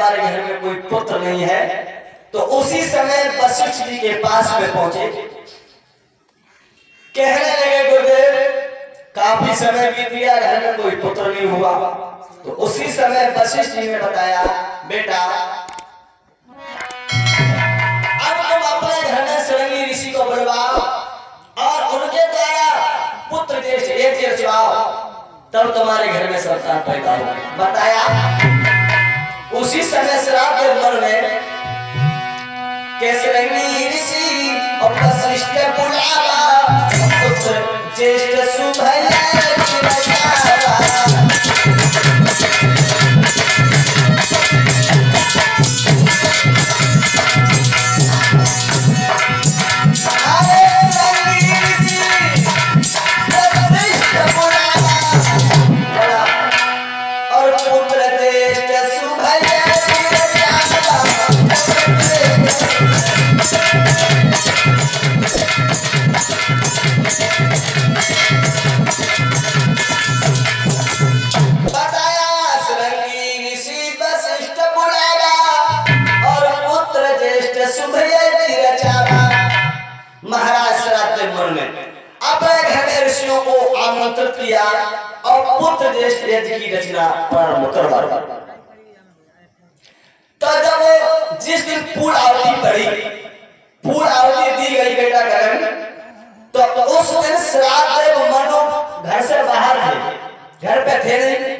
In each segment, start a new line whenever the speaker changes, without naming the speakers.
हमारे घर में कोई पुत्र नहीं है। तो उसी समय वशिष्ठ जी के पास में पहुंचे, कहने लगे गुरुदेव काफी समय बीत गया, घर में कोई पुत्र नहीं हुआ। तो उसी समय वशिष्ठ जी ने बताया, बेटा अब तुम अपने घर में शृंगी ऋषि को बुलवाओ और उनके द्वारा पुत्र ज्येष्ठ एक रचवाओ, तब तुम्हारे घर में संतान पैदा होगा। बताया उसी समय श्राप के मन में के शृंगी ऋषि और वशिष्ठ बुलावा, पुत्र ज्येष्ठ शुभ आमंत्रित किया और पुत्र ज्येष्ठ यज्ञ की रचना प्रारंभ करवाई। तो जब जिस दिन फूल आरती पड़ी, फूल आरती दी गई बेटा गगन, तो उस दिन श्राद्ध मनु घर से बाहर थे, घर पे थे नहीं।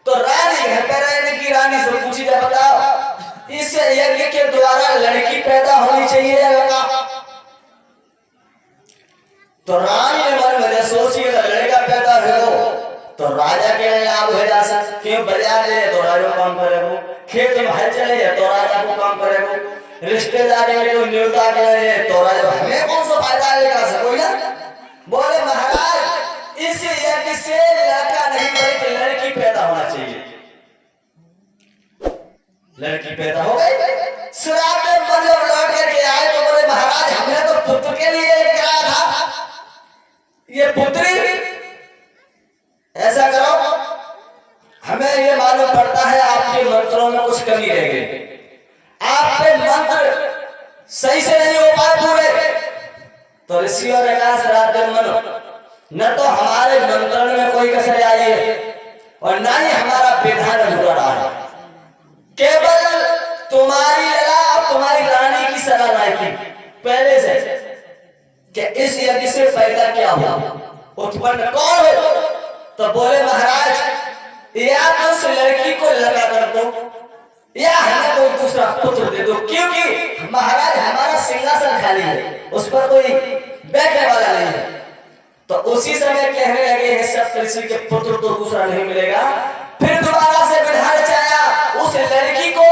तो रानी घर पे रहने की रानी से पूछी, जब बताओ इस यज्ञ के द्वारा लड़की पैदा होनी चाहिए या लड़का? तो रानी ने मन में सोची लड़का पैदा हो तो राजा के लिए लाभ हो जा सकता, क्यों बाजार ले तो राजा काम करेगो, खेत में हल चले तो राजा को काम करेगो, रिश्तेदारी में कोई न्योता के लिए तो राजा, हमें कौन सा फायदा लेगा कोई ना। बोले महाराज इस यज्ञ से लड़का नहीं बल्कि लड़की पैदा होना चाहिए। लड़की पैदा हो गई। श्राप में मतलब लौट करके आए तो बोले महाराज हमने तो पुत्र के लिए कराया था, ये पुत्री ऐसा करो, हमें ये मालूम पड़ता है आपके मंत्रों में कुछ कमी रह गई, आपके मंत्र सही से नहीं हो पाए पूरे। तो ऋषियों ने कहा श्राद्ध मनु, न तो हमारे मंत्रण में कोई कसर आई है और न ही हमारा विधान अधूरा रहा है, केवल तुम्हारी लला और तुम्हारी रानी की सलाह नहीं की पहले से कि इस यज्ञ से पैदा क्या हुआ, उत्पन्न कौन हो। तो बोले महाराज या तो उस लड़की को लगा कर दो या हमें कोई दूसरा पुत्र दे दो, क्योंकि महाराज हमारा सिंहासन खाली है, उस पर कोई बैठने वाला नहीं है। तो उसी समय कहने लगे हैं सप्तऋषि के पुत्र तो दूसरा नहीं मिलेगा। फिर दोबारा से विधान चाहा उस लड़की को